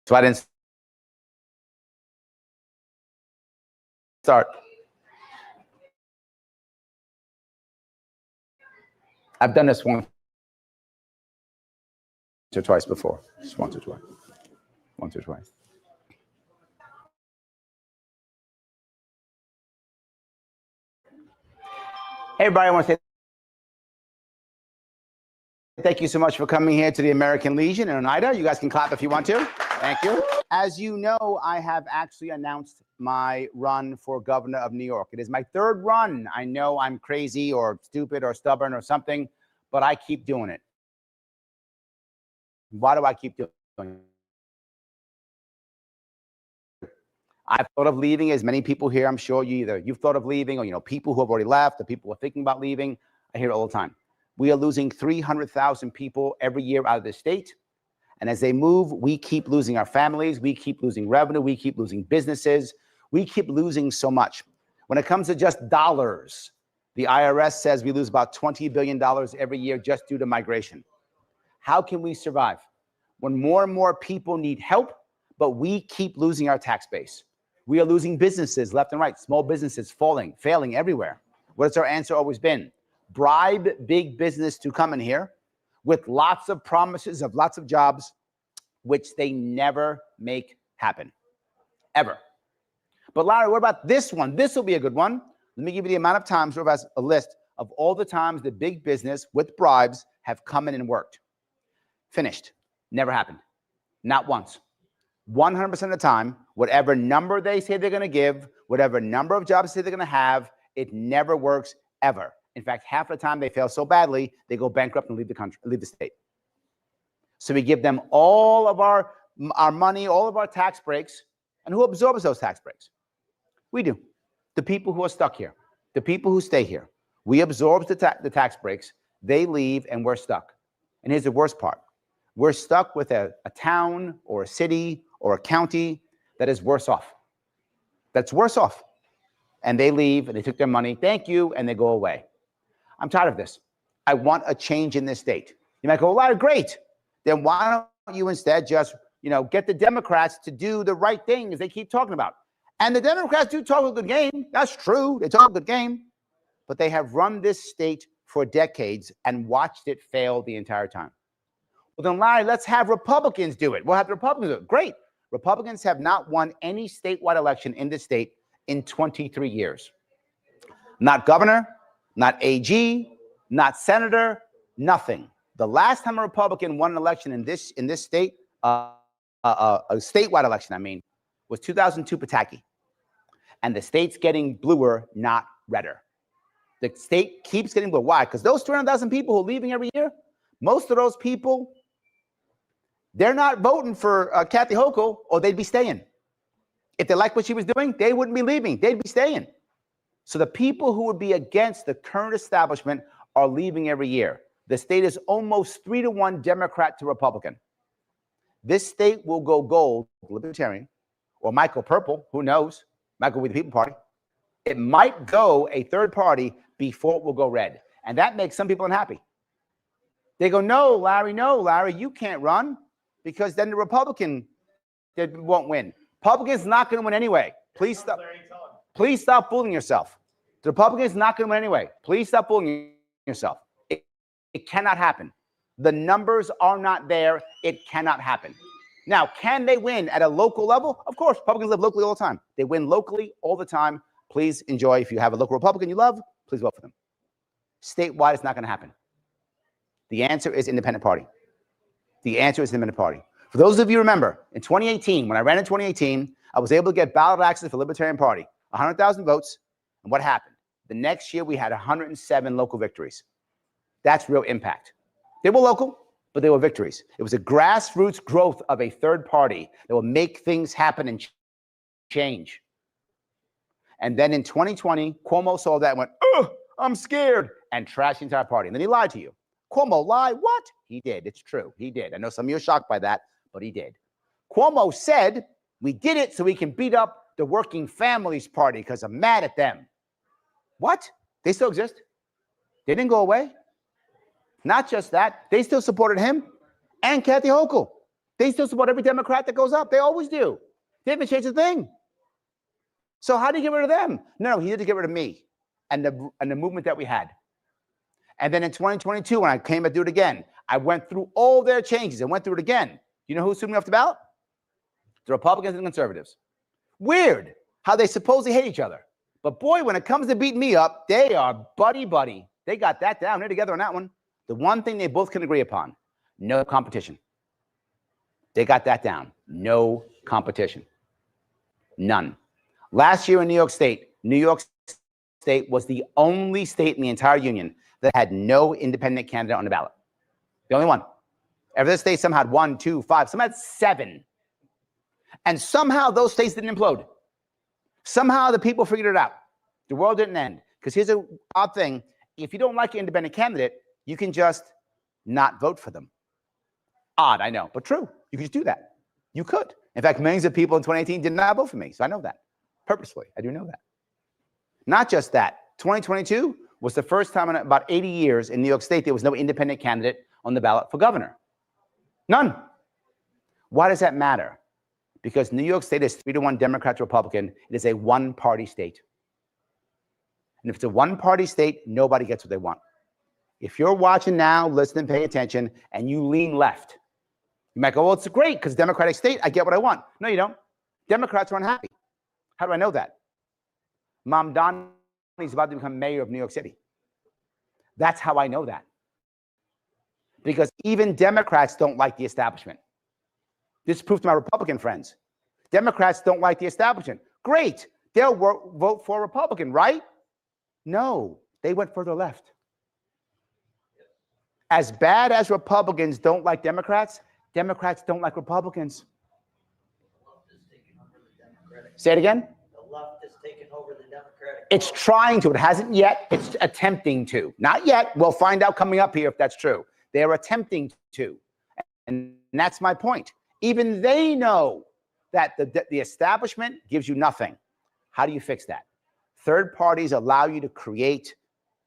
So I didn't start. I've done this once or twice before. Just once or twice. Once or twice. Hey, everybody, I want to say thank you so much for coming here to the American Legion in Oneida. You guys can clap if you want to. Thank you. As you know, I have actually announced my run for governor of New York. It is my third run. I know I'm crazy or stupid or stubborn or something, but I keep doing it. Why do I keep doing it? I've thought of leaving, as many people here, I'm sure you've thought of leaving, or people who have already left, or people who are thinking about leaving. I hear it all the time. We are losing 300,000 people every year out of this state. And as they move, we keep losing our families, we keep losing revenue, we keep losing businesses, we keep losing so much. When it comes to just dollars, the IRS says we lose about $20 billion every year just due to migration. How can we survive when more and more people need help, but we keep losing our tax base? We are losing businesses left and right, small businesses failing everywhere. What has our answer always been? Bribe big business to come in here with lots of promises of lots of jobs, which they never make happen, ever. But Larry, what about this one? This will be a good one. Let me give you the amount of times, sort of as a list of all the times that big business with bribes have come in and worked. Finished. Never happened. Not once. 100% of the time, whatever number they say they're going to give, whatever number of jobs they say they're going to have, it never works ever. In fact, half of the time they fail so badly, they go bankrupt and leave the country, leave the state. So we give them all of our money, all of our tax breaks. And who absorbs those tax breaks? We do. The people who are stuck here, the people who stay here. We absorb the tax breaks. They leave and we're stuck. And here's the worst part. We're stuck with a town or a city or a county that is worse off. That's worse off. And they leave and they took their money. Thank you. And they go away. I'm tired of this. I want a change in this state. You might go, well, great. Then why don't you instead just, get the Democrats to do the right things they keep talking about? And the Democrats do talk a good game. That's true. They talk a good game. But they have run this state for decades and watched it fail the entire time. Well, then, Larry, let's have Republicans do it. We'll have the Republicans do it. Great. Republicans have not won any statewide election in this state in 23 years. Not governor, not AG, not senator, nothing. The last time a Republican won an election in this state, a statewide election, was 2002 Pataki. And the state's getting bluer, not redder. The state keeps getting bluer. Why? Because those 300,000 people who are leaving every year, most of those people, they're not voting for Kathy Hochul, or they'd be staying. If they liked what she was doing, they wouldn't be leaving. They'd be staying. So the people who would be against the current establishment are leaving every year. The state is almost 3-to-1 Democrat to Republican. This state will go gold, Libertarian, or might go purple. Who knows? Might go with the People Party. It might go a third party before it will go red. And that makes some people unhappy. They go, no, Larry, you can't run, because then the Republican won't win. Republican's not going to win anyway. Please stop. Please stop fooling yourself. The Republican's not going to win anyway. Please stop fooling yourself. It cannot happen. The numbers are not there. It cannot happen. Now, can they win at a local level? Of course, Republicans live locally all the time. They win locally all the time. Please enjoy. If you have a local Republican you love, please vote for them. Statewide, it's not going to happen. The answer is independent party. The answer is independent party. For those of you who remember, in 2018, when I ran in 2018, I was able to get ballot access for the Libertarian Party, 100,000 votes. And what happened? The next year, we had 107 local victories. That's real impact. They were local, but they were victories. It was a grassroots growth of a third party that will make things happen and change. And then in 2020, Cuomo saw that and went, oh, I'm scared, and trashed the entire party. And then he lied to you. Cuomo lied? What? He did. It's true. He did. I know some of you are shocked by that, but he did. Cuomo said, we did it so we can beat up the Working Families Party because I'm mad at them. What? They still exist. They didn't go away. Not just that, they still supported him and Kathy Hochul. They still support every Democrat that goes up. They always do. They haven't changed a thing. So how do you get rid of them? No, he had to get rid of me and the movement that we had. And then in 2022, when I came to do it again, I went through all their changes and went through it again. You know who sued me off the ballot? The Republicans and the conservatives. Weird how they supposedly hate each other. But boy, when it comes to beating me up, they are buddy-buddy. They got that down. They're together on that one. The one thing they both can agree upon, no competition. They got that down. No competition. None. Last year in New York State was the only state in the entire union that had no independent candidate on the ballot. The only one. Every other state, some had 1, 2, 5, some had 7. And somehow those states didn't implode. Somehow the people figured it out. The world didn't end. Because here's an odd thing. If you don't like your independent candidate, you can just not vote for them. Odd, I know, but true. You could just do that. You could. In fact, millions of people in 2018 did not vote for me. So I know that. Purposely, I do know that. Not just that. 2022 was the first time in about 80 years in New York State there was no independent candidate on the ballot for governor. None. Why does that matter? Because New York State is 3-1 Democrat to Republican. It is a one-party state. And if it's a one-party state, nobody gets what they want. If you're watching now, listening, paying attention, and you lean left, you might go, well, it's great because Democratic state, I get what I want. No, you don't. Democrats are unhappy. How do I know that? Mom Donnie is about to become mayor of New York City. That's how I know that. Because even Democrats don't like the establishment. This is proof to my Republican friends. Democrats don't like the establishment. Great. They'll vote for a Republican, right? No, they went further left. As bad as Republicans don't like Democrats, Democrats don't like Republicans. Say it again. The left is taking over the Democratic. It's trying to. It hasn't yet. It's attempting to. Not yet. We'll find out coming up here if that's true. They're attempting to. And that's my point. Even they know that the establishment gives you nothing. How do you fix that? Third parties allow you to create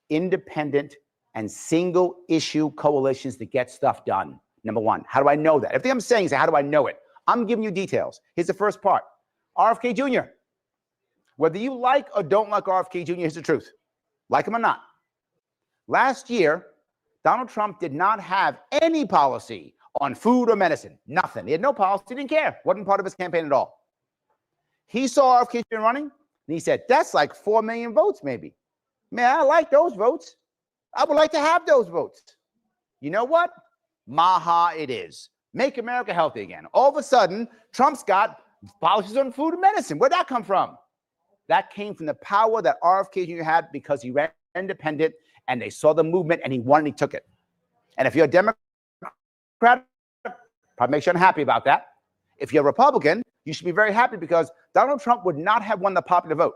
independent and single issue coalitions to get stuff done. Number one, how do I know that? Everything I'm saying is, how do I know it? I'm giving you details. Here's the first part. RFK Jr. Whether you like or don't like RFK Jr., here's the truth. Like him or not. Last year, Donald Trump did not have any policy on food or medicine. Nothing. He had no policy. He didn't care. Wasn't part of his campaign at all. He saw RFK Jr. running, and he said, that's like 4 million votes, maybe. Man, I like those votes. I would like to have those votes. You know what? Maha it is. Make America healthy again. All of a sudden, Trump's got policies on food and medicine. Where'd that come from? That came from the power that RFK Jr. had because he ran independent and they saw the movement and he won and he took it. And if you're a Democrat, probably makes you unhappy about that. If you're a Republican, you should be very happy because Donald Trump would not have won the popular vote.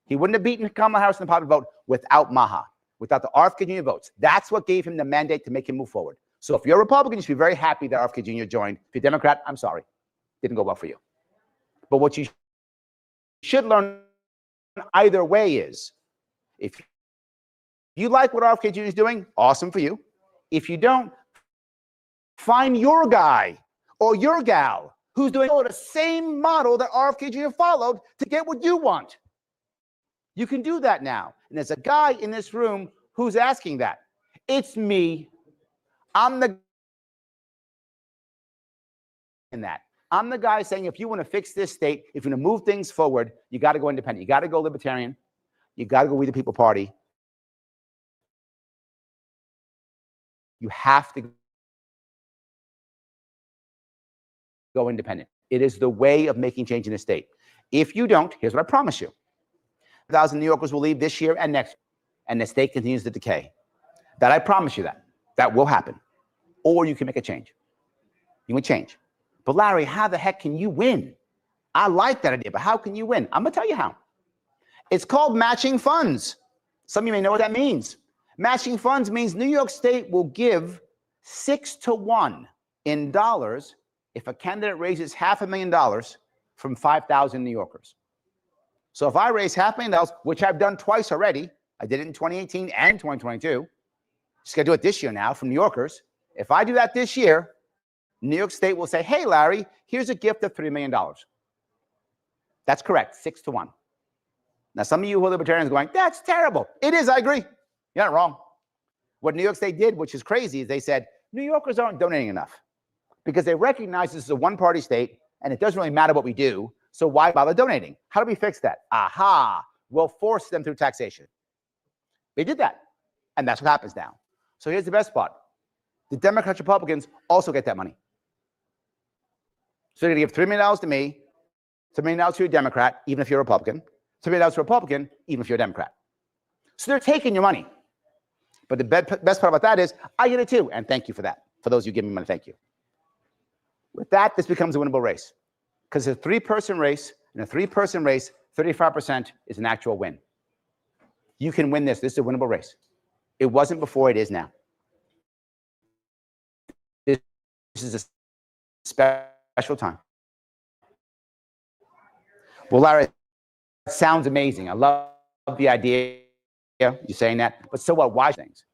He wouldn't have beaten Kamala Harris in the popular vote without Maha, without the RFK Jr. votes. That's what gave him the mandate to make him move forward. So if you're a Republican, you should be very happy that RFK Jr. joined. If you're a Democrat, I'm sorry. Didn't go well for you. But what you should learn either way is, if you like what RFK Jr. is doing, awesome for you. If you don't, find your guy or your gal who's doing the same model that RFK Jr. followed to get what you want. You can do that now. And there's a guy in this room who's asking that. It's me. I'm the I'm the guy saying if you want to fix this state, if you want to move things forward, you got to go independent. You got to go libertarian. You got to go We the People Party. You have to go independent. It is the way of making change in the state. If you don't, here's what I promise you. 1,000 New Yorkers will leave this year and next, and the state continues to decay. That I promise you that. That will happen. Or you can make a change. You can change. But Larry, how the heck can you win? I like that idea, but how can you win? I'm going to tell you how. It's called matching funds. Some of you may know what that means. Matching funds means New York State will give 6 to 1 in dollars if a candidate raises $500,000 from 5,000 New Yorkers. So if I raise $500,000, which I've done twice already, I did it in 2018 and 2022. Just got to do it this year now from New Yorkers. If I do that this year, New York State will say, hey, Larry, here's a gift of $3 million. That's correct, 6-1. Now, some of you who are libertarians are going, that's terrible. It is, I agree. You're not wrong. What New York State did, which is crazy, is they said, New Yorkers aren't donating enough because they recognize this is a one-party state and it doesn't really matter what we do, so why bother donating? How do we fix that? Aha, we'll force them through taxation. They did that, and that's what happens now. So here's the best part. The Democrats, Republicans also get that money. So they're going to give $3 million to me, $3 million to a Democrat, even if you're a Republican, $3 million to a Republican, even if you're a Democrat. So they're taking your money. But the best part about that is I get it too, and thank you for that. For those of you giving me money, thank you. With that, this becomes a winnable race. Because a three-person race, in a three-person race, 35% is an actual win. You can win this. This is a winnable race. It wasn't before, it is now. This is a special time. Well, Larry, it sounds amazing. I love the idea. You're saying that. But so what? Why things?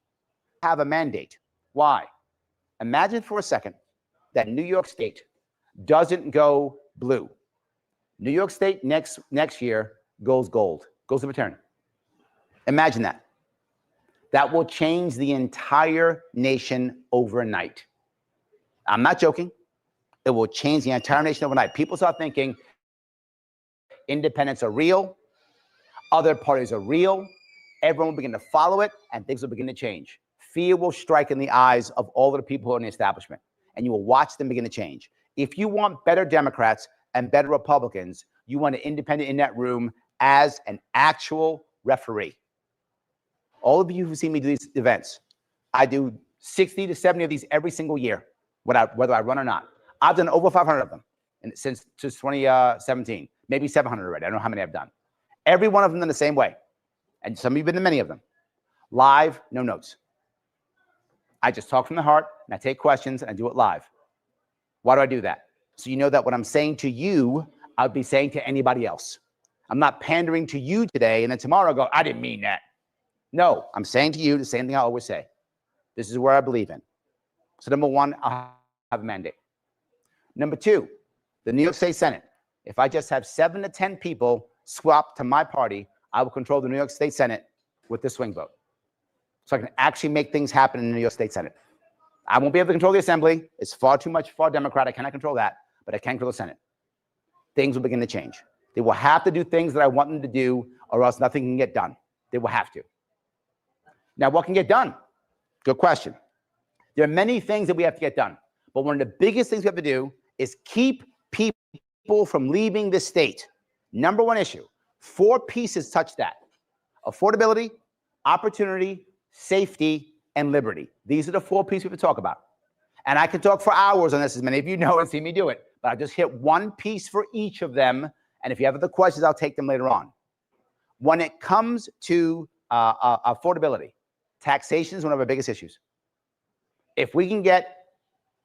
Have a mandate. Why? Imagine for a second that New York State doesn't go blue. New York State next year goes gold, goes libertarian. Imagine that. That will change the entire nation overnight. I'm not joking. It will change the entire nation overnight. People start thinking independents are real, other parties are real, everyone will begin to follow it, and things will begin to change. Fear will strike in the eyes of all of the people who are in the establishment, and you will watch them begin to change. If you want better Democrats and better Republicans, you want an independent in that room as an actual referee. All of you who see me do these events, I do 60 to 70 of these every single year, whether I run or not. I've done over 500 of them since 2017, maybe 700 already. I don't know how many I've done. Every one of them in the same way. And some of you have been to many of them. Live, no notes. I just talk from the heart, and I take questions, and I do it live. Why do I do that? So you know that what I'm saying to you, I'll be saying to anybody else. I'm not pandering to you today, and then tomorrow I go, I didn't mean that. No, I'm saying to you the same thing I always say. This is where I believe in. So number one, I'll have a mandate. Number two, the New York State Senate. If I just have 7 to 10 people swap to my party, I will control the New York State Senate with the swing vote. So I can actually make things happen in the New York State Senate. I won't be able to control the Assembly. It's far too much for Democrat. I cannot control that, but I can control the Senate. Things will begin to change. They will have to do things that I want them to do, or else nothing can get done. They will have to. Now, what can get done? Good question. There are many things that we have to get done, but one of the biggest things we have to do is keep people from leaving the state. Number one issue. 4 pieces touch that: affordability, opportunity, safety, and liberty. These are the 4 pieces we have to talk about. And I can talk for hours on this, as many of you know and see me do it, but I just hit one piece for each of them. And if you have other questions, I'll take them later on. When it comes to affordability, taxation is one of our biggest issues. If we can get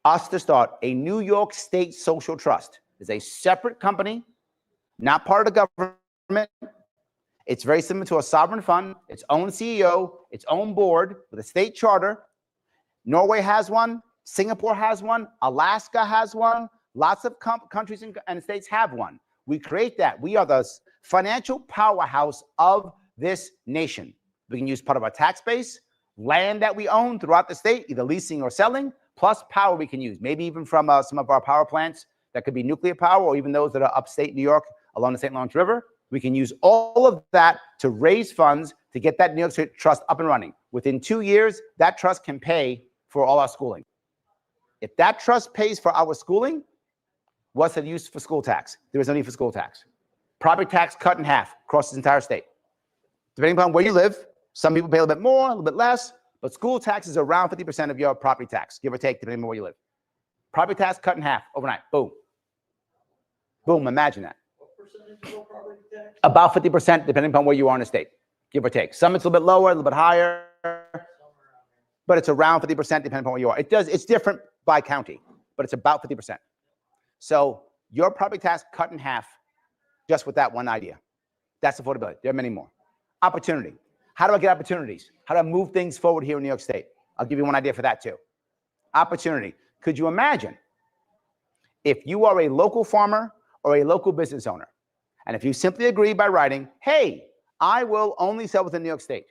us to start a New York State Social Trust, is a separate company, not part of the government. It's very similar to a sovereign fund, its own CEO, its own board with a state charter. Norway has one, Singapore has one, Alaska has one, lots of countries and states have one. We create that. We are the financial powerhouse of this nation. We can use part of our tax base, land that we own throughout the state, either leasing or selling, plus power we can use, maybe even from some of our power plants that could be nuclear power, or even those that are upstate New York along the St. Lawrence River. We can use all of that to raise funds to get that New York State Trust up and running. Within 2 years, that trust can pay for all our schooling. If that trust pays for our schooling, what's the use for school tax? There is no need for school tax. Property tax cut in half across this entire state. Depending upon where you live, some people pay a little bit more, a little bit less, but school tax is around 50% of your property tax, give or take, depending on where you live. Property tax cut in half overnight. Boom. Boom, imagine that. What percentage of property tax? About 50%, depending upon where you are in the state, give or take. Some it's a little bit lower, a little bit higher, but it's around 50% depending upon where you are. It's different by county, but it's about 50%. So your property tax cut in half just with that one idea. That's affordability. There are many more. Opportunity. How do I get opportunities? How do I move things forward here in New York State? I'll give you one idea for that too. Opportunity. Could you imagine if you are a local farmer or a local business owner, and if you simply agree by writing, hey, I will only sell within New York State,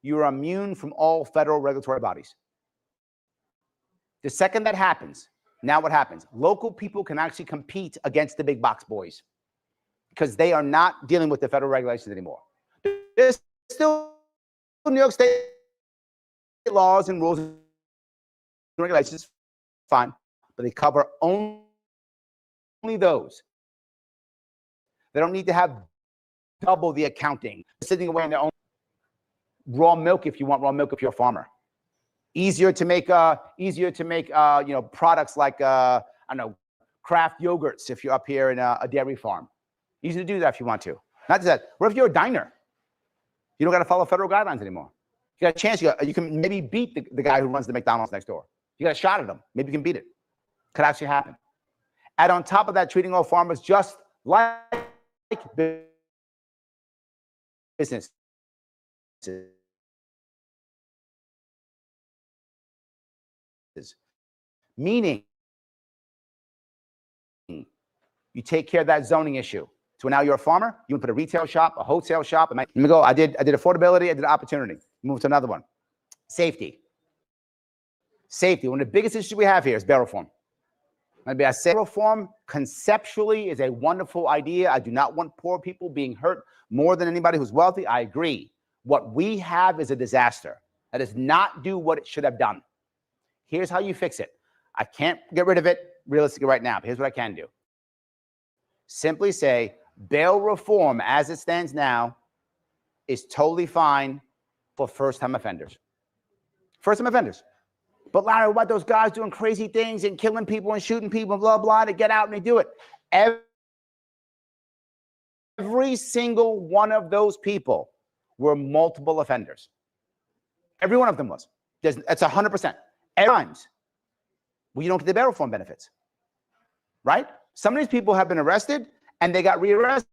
you are immune from all federal regulatory bodies. The second that happens, now what happens? Local people can actually compete against the big box boys because they are not dealing with the federal regulations anymore. There's still New York State laws and rules and regulations, fine, but they cover only those. They don't need to have double the accounting, sitting away in their own raw milk if you want raw milk if you're a farmer. Easier to make products like I don't know, craft yogurts if you're up here in a dairy farm. Easy to do that if you want to. Not just that. What if you're a diner? You don't got to follow federal guidelines anymore. You got a chance. You can maybe beat the guy who runs the McDonald's next door. You got a shot at him. Maybe you can beat it. Could actually happen. And on top of that, treating all farmers just like business. Meaning, you take care of that zoning issue. So now you're a farmer, you can put a retail shop, a wholesale shop. Let me go. I did affordability, I did opportunity. Move to another one. Safety. Safety. One of the biggest issues we have here is bail reform. Maybe I say bail reform conceptually is a wonderful idea. I do not want poor people being hurt more than anybody who's wealthy. I agree. What we have is a disaster that does not do what it should have done. Here's how you fix it. I can't get rid of it realistically right now, but here's what I can do. Simply say bail reform as it stands now is totally fine for first-time offenders. First-time offenders. But Larry, what those guys doing crazy things and killing people and shooting people and blah, blah, to get out and they do it. Every single one of those people were multiple offenders. Every one of them was. It's 100%. Every times. Well, you don't get the bail reform benefits, right? Some of these people have been arrested and they got rearrested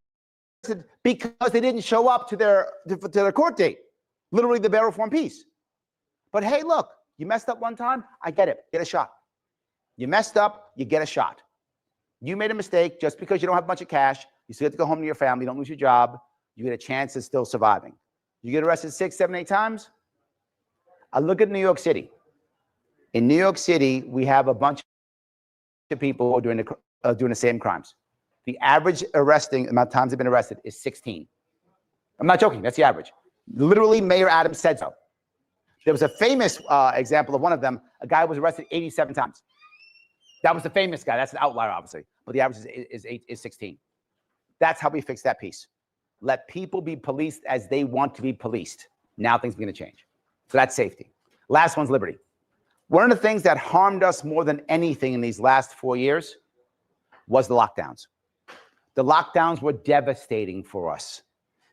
because they didn't show up to their court date, literally the bail reform piece. But hey, look, you messed up one time, I get it, get a shot. You messed up, you get a shot. You made a mistake just because you don't have a bunch of cash, you still have to go home to your family, you don't lose your job, you get a chance of still surviving. You get arrested 6, 7, 8 times. I look at New York City. In New York City, we have a bunch of people who are doing the same crimes. The average arresting amount of times they've been arrested is 16. I'm not joking, that's the average. Literally, Mayor Adams said so. There was a famous example of one of them. A guy was arrested 87 times. That was the famous guy. That's an outlier, obviously. But the average is 16. That's how we fix that piece. Let people be policed as they want to be policed. Now things are going to change. So that's safety. Last one's liberty. One of the things that harmed us more than anything in these last 4 years was the lockdowns. The lockdowns were devastating for us.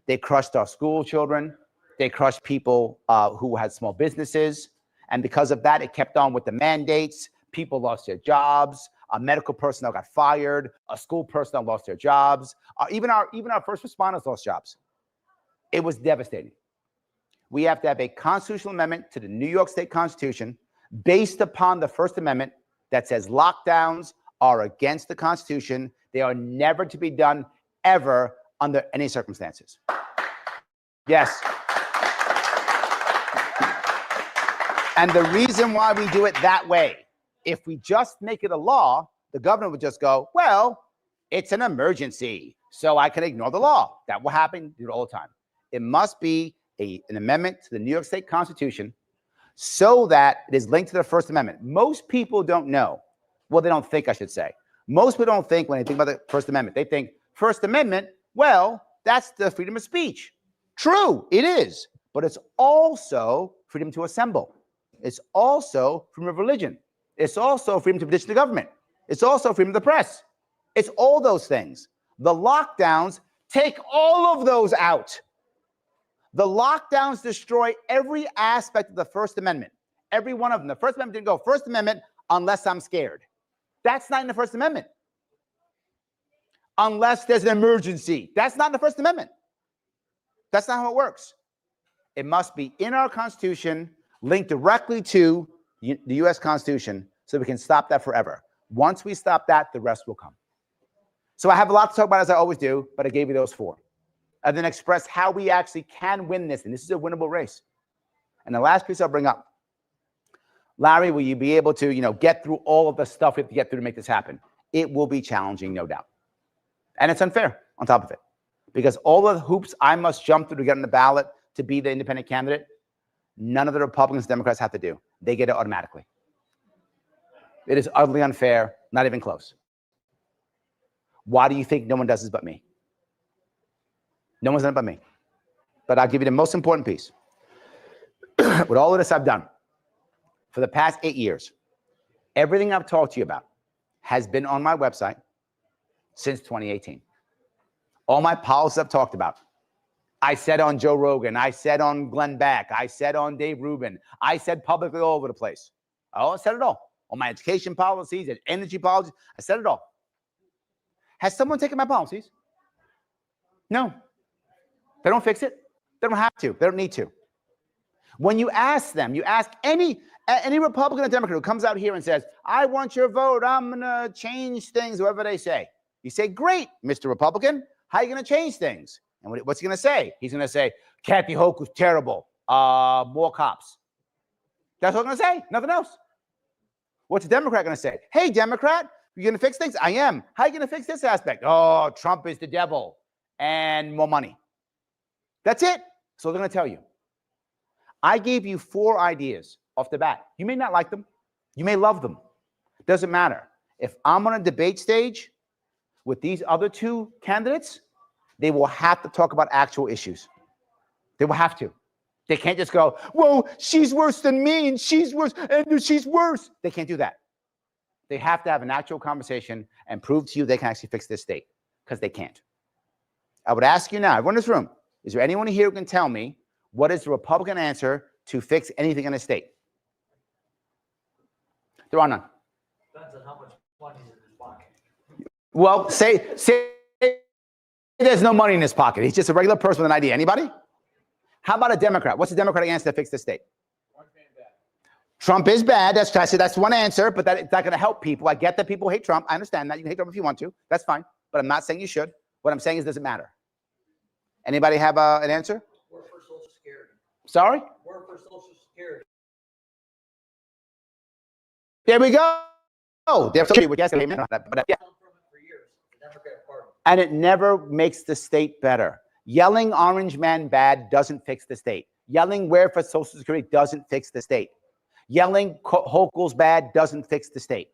They crushed our school children. They crushed people who had small businesses. And because of that, it kept on with the mandates. People lost their jobs. Medical personnel got fired. School personnel lost their jobs. Even our first responders lost jobs. It was devastating. We have to have a constitutional amendment to the New York State Constitution based upon the First Amendment that says lockdowns are against the Constitution. They are never to be done ever under any circumstances. Yes. And the reason why we do it that way, if we just make it a law, the governor would just go, well, it's an emergency, so I can ignore the law. That will happen all the time. It must be an amendment to the New York State Constitution so that it is linked to the First Amendment. Most people don't know. Well, they don't think, I should say. Most people don't think when they think about the First Amendment. They think First Amendment, well, that's the freedom of speech. True, it is. But it's also freedom to assemble. It's also freedom of religion. It's also freedom to petition the government. It's also freedom of the press. It's all those things. The lockdowns take all of those out. The lockdowns destroy every aspect of the First Amendment. Every one of them. The First Amendment didn't go First Amendment unless I'm scared. That's not in the First Amendment. Unless there's an emergency. That's not in the First Amendment. That's not how it works. It must be in our Constitution, linked directly to the U.S. Constitution, so we can stop that forever. Once we stop that, the rest will come. So I have a lot to talk about, as I always do, but I gave you those 4. And then express how we actually can win this. And this is a winnable race. And the last piece I'll bring up, Larry, will you be able to, get through all of the stuff we have to get through to make this happen? It will be challenging, no doubt. And it's unfair on top of it. Because all of the hoops I must jump through to get on the ballot to be the independent candidate, none of the Republicans and Democrats have to do. They get it automatically. It is utterly unfair, not even close. Why do you think no one does this but me? No one's done it but me. But I'll give you the most important piece. With all of this I've done, for the past 8 years, everything I've talked to you about has been on my website since 2018. All my policies I've talked about, I said on Joe Rogan, I said on Glenn Beck, I said on Dave Rubin, I said publicly all over the place. I said it all. On my education policies and energy policies, I said it all. Has someone taken my policies? No. They don't fix it. They don't have to. They don't need to. When you ask them, you ask any Republican or Democrat who comes out here and says, I want your vote, I'm going to change things, whatever they say. You say, great, Mr. Republican, how are you going to change things? And what's he going to say? He's going to say, Kathy Hochul's terrible, more cops. That's what I'm going to say, nothing else. What's a Democrat going to say? Hey, Democrat, you're going to fix things? I am. How are you going to fix this aspect? Oh, Trump is the devil and more money. That's it. So they're going to tell you. I gave you 4 ideas off the bat. You may not like them. You may love them. Doesn't matter. If I'm on a debate stage with these other 2 candidates, they will have to talk about actual issues. They will have to. They can't just go, whoa, she's worse than me, and she's worse, and she's worse. They can't do that. They have to have an actual conversation and prove to you they can actually fix this state, because they can't. I would ask you now, everyone in this room, is there anyone here who can tell me what is the Republican answer to fix anything in a state? There are none. Depends on how much money is in his pocket. Well, say there's no money in his pocket. He's just a regular person with an idea. Anybody? How about a Democrat? What's the Democratic answer to fix the state? Trump is bad. That's one answer, but it's not going to help people. I get that people hate Trump. I understand that. You can hate Trump if you want to. That's fine. But I'm not saying you should. What I'm saying is, does it matter? Anybody have an answer? Work for Social Security. Sorry? Work for Social Security. There we go. Oh, there's somebody with yes, but yeah. For years, the Democratic Party. And it never makes the state better. Yelling orange man bad doesn't fix the state. Yelling where for Social Security doesn't fix the state. Yelling Hochul's bad doesn't fix the state.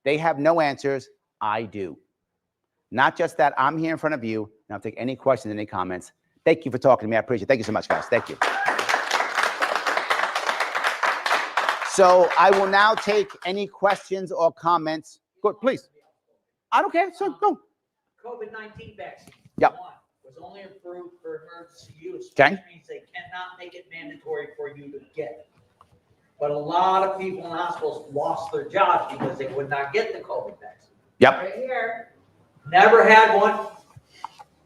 They have no answers. I do. Not just that, I'm here in front of you, and I'll take any questions, any comments. Thank you for talking to me. I appreciate it. Thank you so much, guys. Thank you. So I will now take any questions or comments. Good, please. I don't care. So go. COVID-19 vaccine. Yep. Was only approved for emergency use. Okay. Which means they cannot make it mandatory for you to get it. But a lot of people in hospitals lost their jobs because they would not get the COVID vaccine. Yep. Right here. Never had one.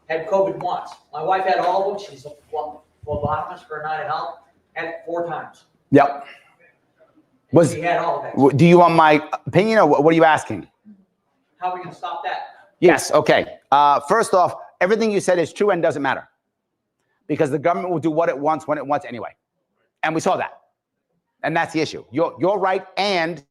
Had COVID once. My wife had all of them. She's a phlebotomist for Oneida Health. Had it 4 times. Yep. She had all of it. Do you want my opinion, or what are you asking? How are we going to stop that? Yes. Okay. First off, everything you said is true and doesn't matter, because the government will do what it wants when it wants anyway, and we saw that, and that's the issue. You're right, and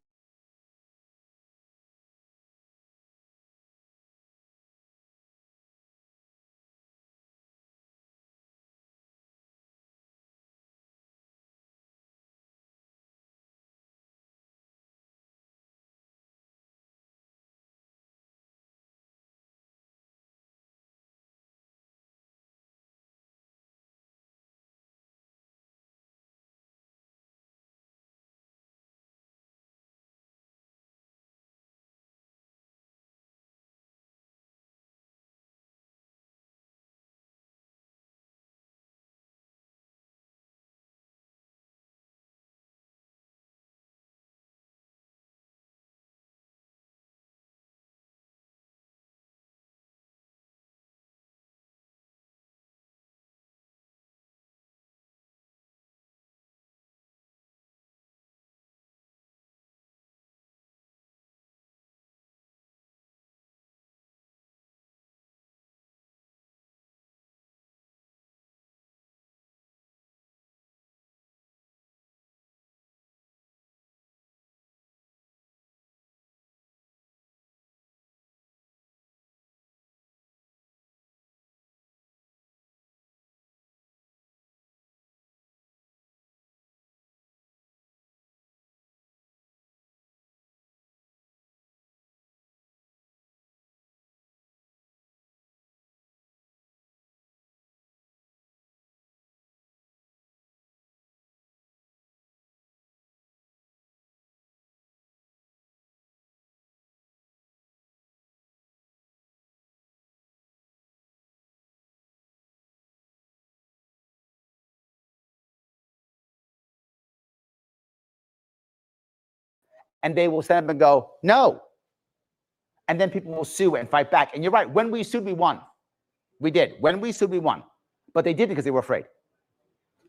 and they will stand up and go, no. And then people will sue and fight back. And you're right. When we sued, we won. We did. When we sued, we won. But they did because they were afraid.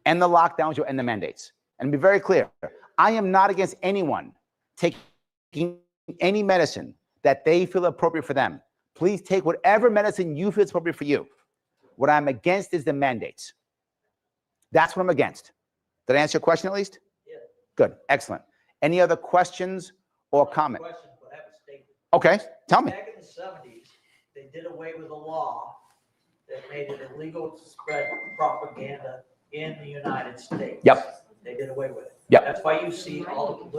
And the lockdowns and the mandates. And be very clear, I am not against anyone taking any medicine that they feel appropriate for them. Please take whatever medicine you feel is appropriate for you. What I'm against is the mandates. That's what I'm against. Did I answer your question at least? Yeah. Good. Excellent. Any other questions or comments? Question, but I have a statement. Okay. Tell me. Back in the 70s, they did away with a law that made it illegal to spread propaganda in the United States. Yep. They did away with it. Yep. That's why you see all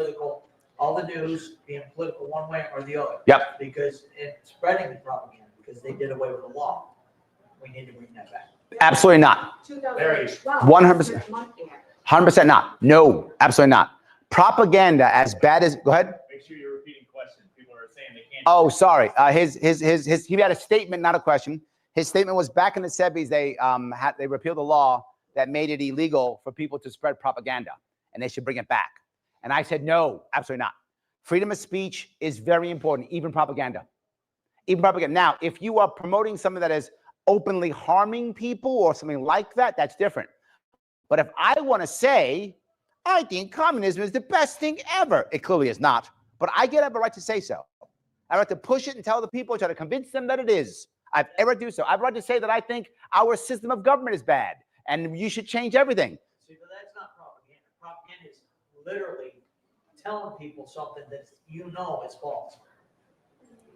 the news being political one way or the other. Yep. Because it's spreading the propaganda, because they did away with the law. We need to bring that back. Absolutely not. 100%. 100% not. No, absolutely not. Propaganda as bad as, go ahead. Make sure you're repeating questions. People are saying they can't. Oh, sorry. He had a statement, not a question. His statement was back in the 70s, they repealed the law that made it illegal for people to spread propaganda, and they should bring it back. And I said, no, absolutely not. Freedom of speech is very important, even propaganda. Even propaganda. Now, if you are promoting something that is openly harming people or something like that, that's different. But if I want to say, I think communism is the best thing ever, it clearly is not. But I have a right to say so. I have a right to push it and tell the people, try to convince them that it is. I've ever do so. I have a right to say that I think our system of government is bad and you should change everything. See, but that's not propaganda. Propaganda is literally telling people something that you know is false.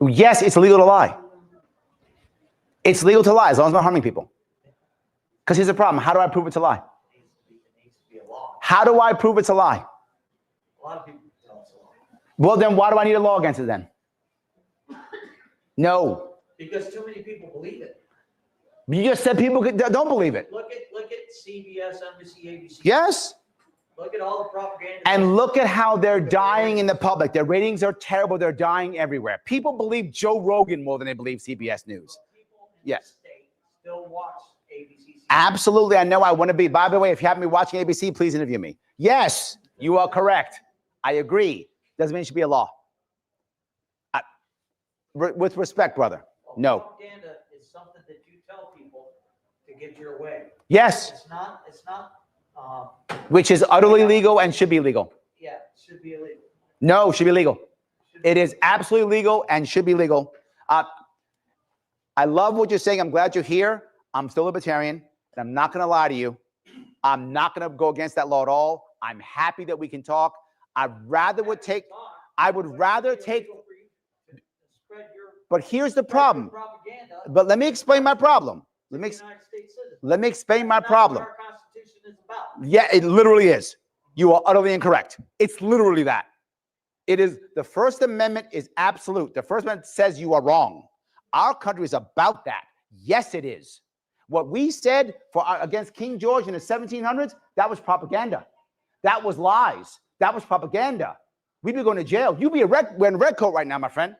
Yes, it's illegal to lie. It's legal to lie as long as I'm not harming people. Because here's the problem. How do I prove it's a lie? It needs to be a law. How do I prove it's a lie? A lot of people tell us a lie. Well, then why do I need a law against it then? No. Because too many people believe it. You just said people don't believe it. Look at CBS, NBC, ABC. Yes. Look at all the propaganda. And look at how they're dying in the public. Their ratings are terrible. They're dying everywhere. People believe Joe Rogan more than they believe CBS News. People in Yes. the state still watch ABC. Absolutely. I know I want to be. By the way, if you happen to be watching ABC, please interview me. Yes, you are correct. I agree. Doesn't mean it should be a law. With respect, brother. No. Propaganda is something that you tell people to get your way. Yes. It's not, Which is utterly legal and should be legal. yeah, it should be illegal. No, should be legal. It is absolutely legal and should be legal. I love what you're saying. I'm glad you're here. I'm still libertarian, and I'm not going to lie to you. I'm not going to go against that law at all. I'm happy that we can talk. I would rather take. But here's the problem. But let me explain my problem. Let me explain my problem. Our Constitution is about. Yeah, it literally is. You are utterly incorrect. It's literally that. It is, the First Amendment is absolute. The First Amendment says you are wrong. Our country is about that. Yes, it is. What we said against King George in the 1700s, that was propaganda. That was lies. That was propaganda. We'd be going to jail. You'd be wearing a red coat right now, my friend.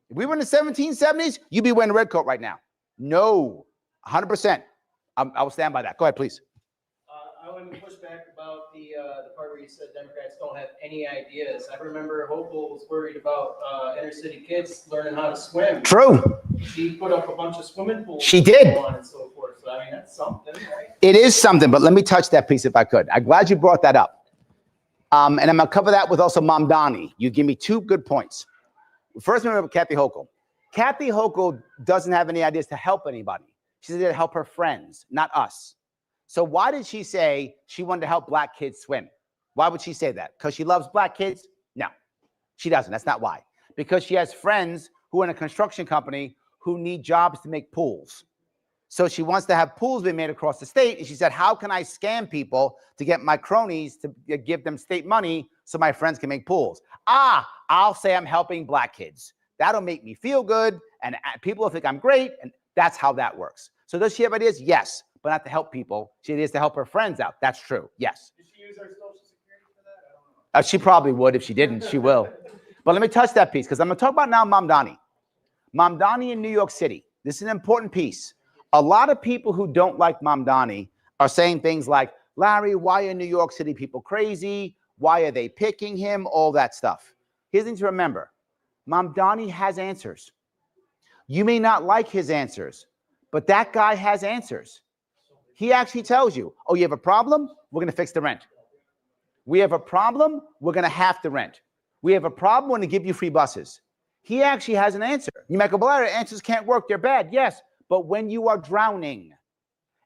If we were in the 1770s, you'd be wearing a red coat right now. No, 100%. I will stand by that. Go ahead, please. I want to push back about the part where you said Democrats don't have any ideas. I remember Hochul was worried about inner city kids learning how to swim. True. She put up a bunch of swimming pools. She did. And so on and so forth. So, I mean, that's something, right? It is something, but let me touch that piece if I could. I'm glad you brought that up. And I'm going to cover that with also Mom Donnie. You give me two good points. First, remember Kathy Hochul. Kathy Hochul doesn't have any ideas to help anybody. She's there to help her friends, not us. So why did she say she wanted to help black kids swim? Why would she say that? Because she loves black kids? No, she doesn't. That's not why. Because she has friends who are in a construction company who need jobs to make pools. So she wants to have pools being made across the state. And she said, how can I scam people to get my cronies to give them state money so my friends can make pools? I'll say I'm helping black kids. That'll make me feel good. And people will think I'm great. And that's how that works. So does she have ideas? Yes, but not to help people. She has to help her friends out. That's true. Yes. Did she use our Social Security for that? I don't know. She probably would. If she didn't, she will. But let me touch that piece because I'm going to talk about now Mom Donnie. Mom Donnie in New York City. This is an important piece. A lot of people who don't like Mom Donnie are saying things like, Larry, why are New York City people crazy? Why are they picking him? All that stuff. Here's the thing to remember. Mamdani has answers. You may not like his answers, but that guy has answers. He actually tells you, oh, you have a problem? We're going to fix the rent. We have a problem? We're going to have to rent. We have a problem? We're going to give you free buses. He actually has an answer. You might go, Blair, answers can't work. They're bad. Yes, but when you are drowning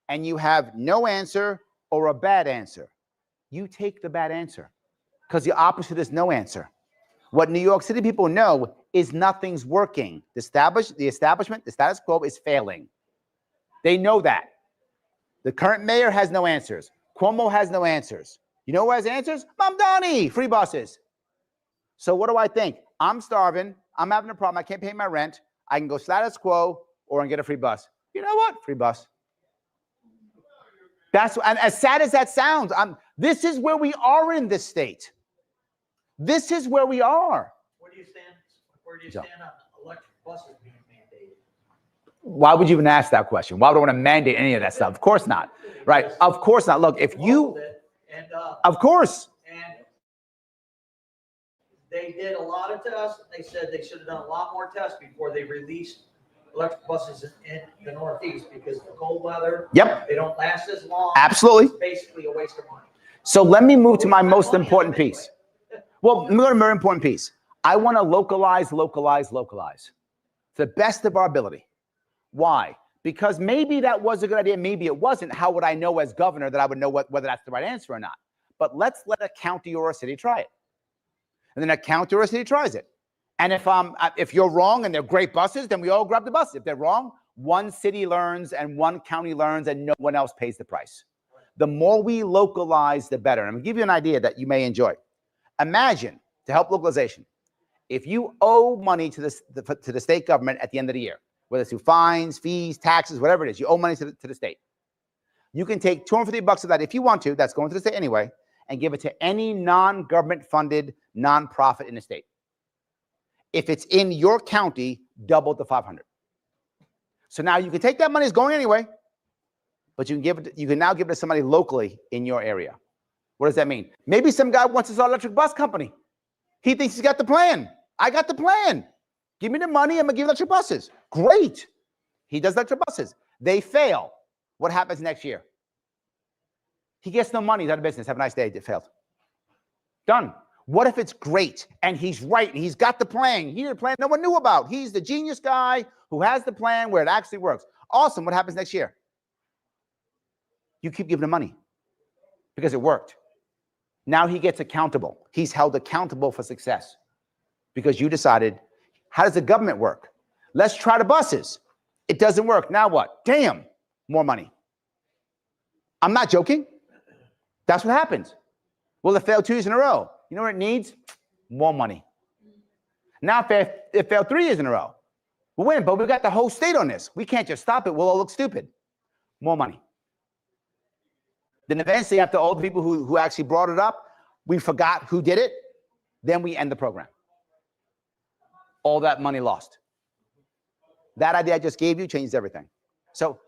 and you have no answer or a bad answer, you take the bad answer because the opposite is no answer. What New York City people know is nothing's working. The establishment, the status quo is failing. They know that. The current mayor has no answers. Cuomo has no answers. You know who has answers? Mamdani, free buses. So what do I think? I'm starving. I'm having a problem. I can't pay my rent. I can go status quo or I can get a free bus. You know what? Free bus. And as sad as that sounds, this is where we are in this state. This is where we are. Where do you stand on electric buses being mandated? Why would you even ask that question? Why would I want to mandate any of that stuff? Of course not. Right? Of course not. Look, if you, of course. And they did a lot of tests. They said they should have done a lot more tests before they released electric buses in the Northeast because the cold weather. Yep. They don't last as long. Absolutely. It's basically a waste of money. So let me move to my most important piece. Well, let me go to my important piece. I want to localize to the best of our ability. Why? Because maybe that was a good idea. Maybe it wasn't. How would I know as governor that I would know whether that's the right answer or not? But let's let a county or a city try it. And then a county or a city tries it. And if you're wrong and they're great buses, then we all grab the bus. If they're wrong, one city learns and one county learns and no one else pays the price. The more we localize, the better. And I'm going to give you an idea that you may enjoy. Imagine, to help localization, if you owe money to the state government at the end of the year, whether it's through fines, fees, taxes, whatever it is, you owe money to the state. You can take $250 of that if you want to, that's going to the state anyway, and give it to any non-government funded nonprofit in the state. If it's in your county, double the $500. So now you can take that money, it's going anyway, but you can now give it to somebody locally in your area. What does that mean? Maybe some guy wants to start an electric bus company. He thinks he's got the plan. I got the plan. Give me the money, I'm gonna give you electric buses. Great. He does electric buses. They fail. What happens next year? He gets no money, he's out of business. Have a nice day, it failed. Done. What if it's great and he's right and he's got the plan? He did a plan no one knew about. He's the genius guy who has the plan where it actually works. Awesome. What happens next year? You keep giving him money because it worked. Now he gets accountable. He's held accountable for success because you decided, how does the government work? Let's try the buses. It doesn't work. Now what? Damn, more money. I'm not joking. That's what happens. Well, it failed 2 years in a row. You know what it needs? More money. Now it failed 3 years in a row. Well, wait, but we got the whole state on this. We can't just stop it. We'll all look stupid. More money. Then eventually, after all the people who actually brought it up, we forgot who did it. Then we end the program. All that money lost. That idea I just gave you changes everything. So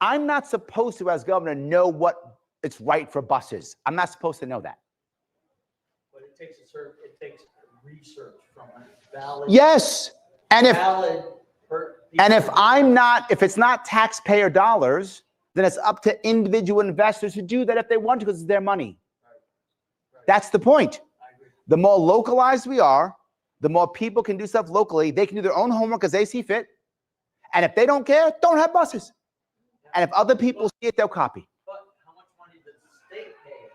I'm not supposed to, as governor, know what it's right for buses. I'm not supposed to know that. But it takes research from a valid. Yes. And if it's not taxpayer dollars, then it's up to individual investors to do that if they want to, because it's their money. Right. That's the point. The more localized we are, the more people can do stuff locally. They can do their own homework as they see fit. And if they don't care, don't have buses. And if other people see it, they'll copy. But how much money does the state pay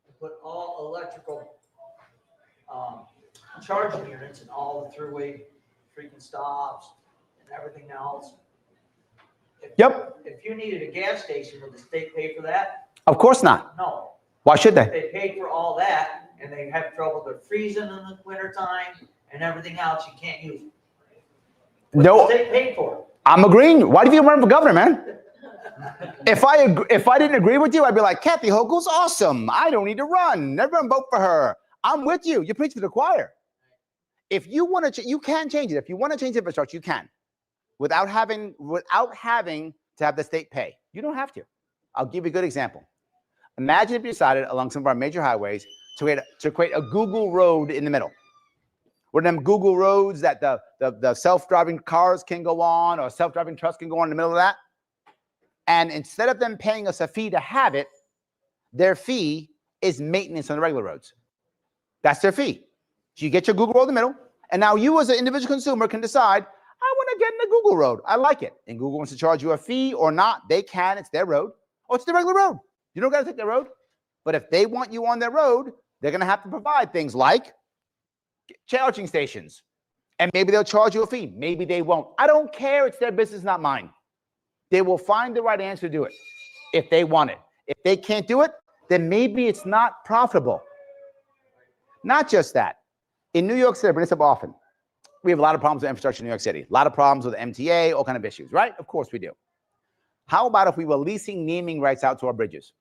to put all electrical charging units and all the throughway freaking stops and everything else? If you needed a gas station, would the state pay for that? Of course not. No. Why should they? They paid for all that, and they have trouble. They're freezing in the wintertime and everything else. You can't use it. No. The state paid for it. I'm agreeing. Why do you run for governor, man? If I didn't agree with you, I'd be like, Kathy Hochul's awesome. I don't need to run. Everyone vote for her. I'm with you. You preach to the choir. If you want to, you can change it. If you want to change infrastructure, you can. Without having to have the state pay. You don't have to. I'll give you a good example. Imagine if you decided along some of our major highways to create a Google road in the middle. One of them Google roads that the self-driving cars can go on, or self-driving trucks can go on in the middle of that. And instead of them paying us a fee to have it, their fee is maintenance on the regular roads. That's their fee. So you get your Google road in the middle, and now you as an individual consumer can decide, I want to get in the Google road. I like it. And Google wants to charge you a fee or not. They can. It's their road. Oh, it's the regular road. You don't got to take their road. But if they want you on their road, they're going to have to provide things like charging stations. And maybe they'll charge you a fee. Maybe they won't. I don't care. It's their business, not mine. They will find the right answer to do it if they want it. If they can't do it, then maybe it's not profitable. Not just that. In New York City, I bring this up often. We have a lot of problems with infrastructure in New York City. A lot of problems with MTA, all kind of issues, right? Of course we do. How about if we were leasing naming rights out to our bridges?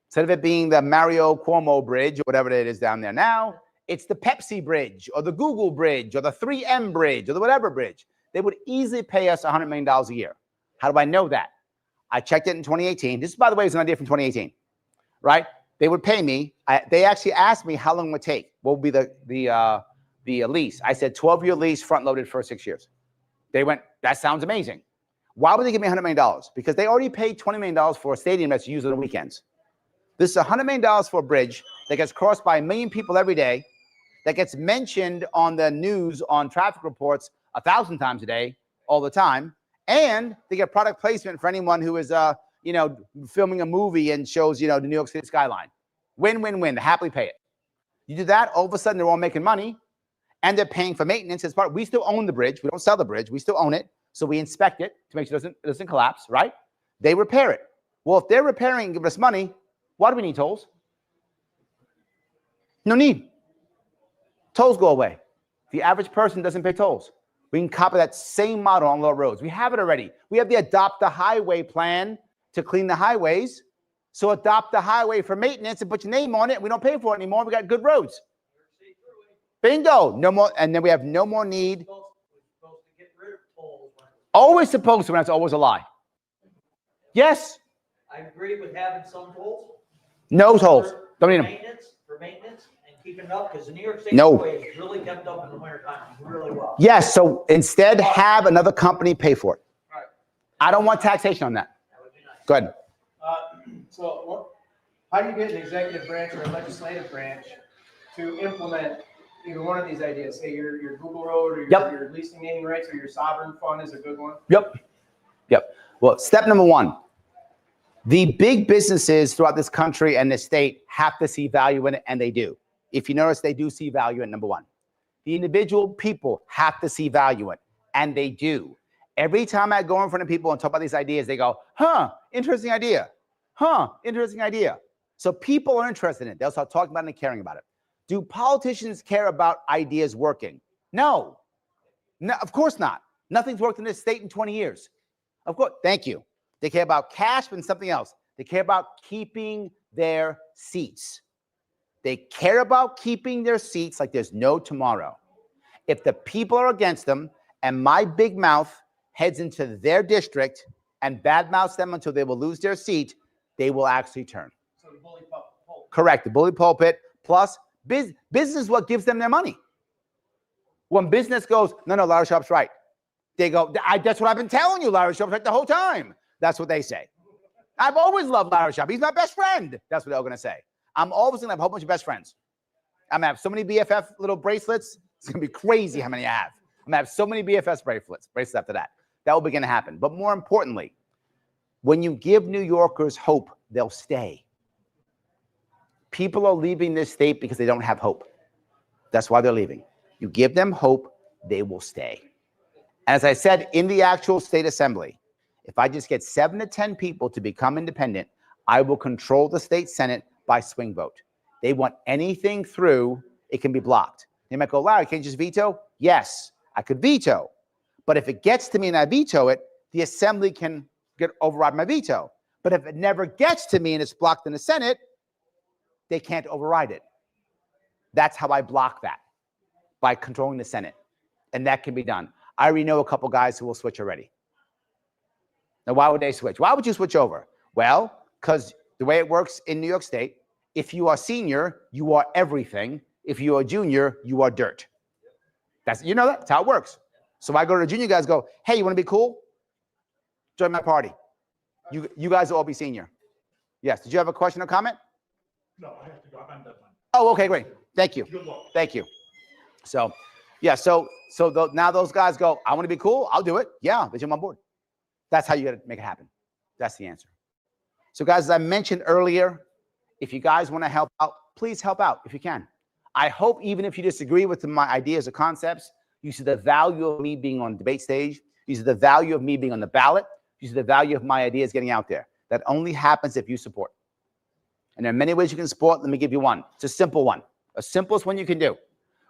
Instead of it being the Mario Cuomo Bridge or whatever it is down there now, it's the Pepsi Bridge or the Google Bridge or the 3M Bridge or the whatever bridge. They would easily pay us $100 million a year. How do I know that? I checked it in 2018. This, by the way, is an idea from 2018, right? They would pay me. They actually asked me how long it would take. What would be the lease? I said 12-year lease, front-loaded for 6 years. They went, that sounds amazing. Why would they give me $100 million? Because they already paid $20 million for a stadium that's used on the weekends. This is $100 million for a bridge that gets crossed by 1 million people every day, that gets mentioned on the news on traffic reports 1,000 times a day, all the time, and they get product placement for anyone who is, filming a movie and shows, the New York City skyline. Win, win, win. They happily pay it. You do that, all of a sudden they're all making money, and they're paying for maintenance as part. We still own the bridge. We don't sell the bridge. We still own it, so we inspect it to make sure it doesn't collapse. Right? They repair it. Well, if they're repairing and giving us money, why do we need tolls? No need. Tolls go away. The average person doesn't pay tolls. We can copy that same model on low roads. We have it already. We have the Adopt the Highway plan to clean the highways. So adopt the highway for maintenance and put your name on it. We don't pay for it anymore. We got good roads. Bingo. No more. And then we have no more need. Always supposed to, when that's always a lie. Yes. I agree with having some tolls. No tolls. Don't need them. For maintenance and keeping it up, because the New York State highway is really kept up in the winter time really well. Yes. So instead, have another company pay for it. Right. I don't want taxation on that. That would be nice. Go ahead. How do you get an executive branch or a legislative branch to implement either one of these ideas? Say your Google Road or your leasing naming rights or your sovereign fund is a good one. Yep. Well, step number one, the big businesses throughout this country and this state have to see value in it, and they do. If you notice, they do see value in number one. The individual people have to see value in it, and they do. Every time I go in front of people and talk about these ideas, they go, interesting idea. Interesting idea. So people are interested in it. They'll start talking about it and caring about it. Do politicians care about ideas working? No, of course not. Nothing's worked in this state in 20 years. Of course, thank you. They care about cash and something else. They care about keeping their seats. They care about keeping their seats like there's no tomorrow. If the people are against them and my big mouth heads into their district and badmouths them until they will lose their seat, they will actually turn. So the bully pulpit. Correct. The bully pulpit plus business is what gives them their money. When business goes, no, Larry Sharpe's right. They go, that's what I've been telling you, Larry Sharpe's right the whole time. That's what they say. I've always loved Larry Sharpe. He's my best friend. That's what they're going to say. I'm always going to have a whole bunch of best friends. I'm going to have so many BFF little bracelets. It's going to be crazy how many I have. I'm going to have so many BFF bracelets after that. That will begin to happen. But more importantly, when you give New Yorkers hope, they'll stay. People are leaving this state because they don't have hope. That's why they're leaving. You give them hope, they will stay. As I said in the actual state assembly, if I just get 7 to 10 people to become independent, I will control the state Senate by swing vote. They want anything through, it can be blocked. They might go, Larry, can you just veto? Yes, I could veto. But if it gets to me and I veto it, the assembly can override my veto. But if it never gets to me and it's blocked in the Senate, they can't override it. That's how I block that, by controlling the Senate. And that can be done. I already know a couple guys who will switch already. Now, why would they switch? Why would you switch over? Well, because the way it works in New York State If you are senior, you are everything. If you are junior, you are dirt. That's, you know, that's how it works. So I go to the junior guys, go, hey, you want to be cool? Join my party. You guys will all be senior. Yes. Did you have a question or comment? No, I have to go. I'm done. Oh, okay, great. Thank you. Good luck. Thank you. So, yeah, now those guys go, I want to be cool. I'll do it. Yeah, they jump on board. That's how you got to make it happen. That's the answer. So, guys, as I mentioned earlier, if you guys want to help out, please help out if you can. I hope even if you disagree with my ideas or concepts, you see the value of me being on the debate stage. You see the value of me being on the ballot. You see the value of my ideas getting out there. That only happens if you support. And there are many ways you can support. Let me give you one. It's a simple one. The simplest one you can do.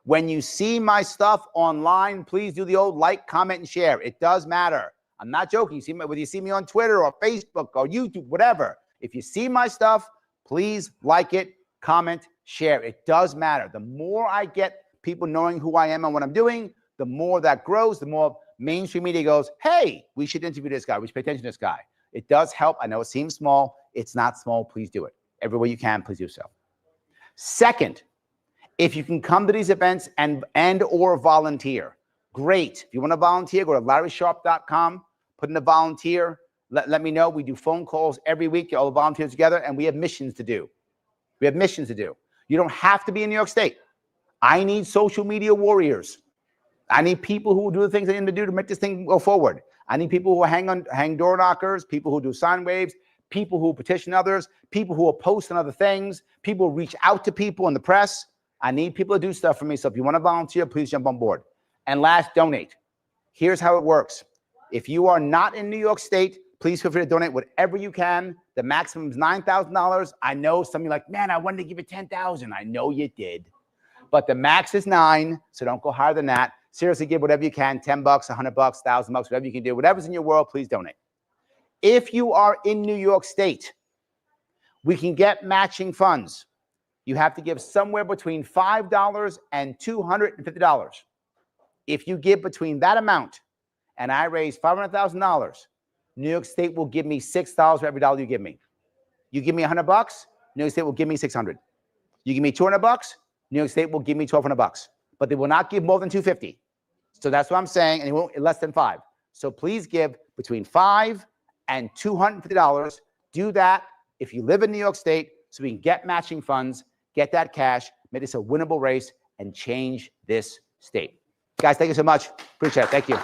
When you see my stuff online, please do the old like, comment, and share. It does matter. I'm not joking. Whether you see me on Twitter or Facebook or YouTube, whatever. If you see my stuff, please like it, comment, share. It does matter. The more I get people knowing who I am and what I'm doing, the more that grows, the more mainstream media goes, hey, we should interview this guy. We should pay attention to this guy. It does help. I know it seems small. It's not small. Please do it. Every way you can, please do so. Second, if you can come to these events and or volunteer, great. If you want to volunteer, go to LarrySharpe.com, put in a volunteer. Let me know. We do phone calls every week, get all the volunteers together, and we have missions to do. We have missions to do. You don't have to be in New York State. I need social media warriors. I need people who will do the things they need to do to make this thing go forward. I need people who hang door knockers, people who do sign waves, people who petition others, people who will post on other things, people who reach out to people in the press. I need people to do stuff for me. So if you want to volunteer, please jump on board. And last, donate. Here's how it works. If you are not in New York State, please feel free to donate whatever you can. The maximum is $9,000. I know some of you are like, man, I wanted to give you $10,000. I know you did. But the max is $9,000, so don't go higher than that. Seriously, give whatever you can, $10, $100, $1,000, whatever you can do. Whatever's in your world, please donate. If you are in New York State, we can get matching funds. You have to give somewhere between $5 and $250. If you give between that amount and I raise $500,000, New York State will give me $6 for every dollar you give me. You give me $100, New York State will give me $600. You give me $200, New York State will give me $1,200. But they will not give more than $250. So that's what I'm saying, and it won't less than $5. So please give between $5 and $250. Do that if you live in New York State, so we can get matching funds, get that cash, make this a winnable race, and change this state. Guys, thank you so much. Appreciate it. Thank you.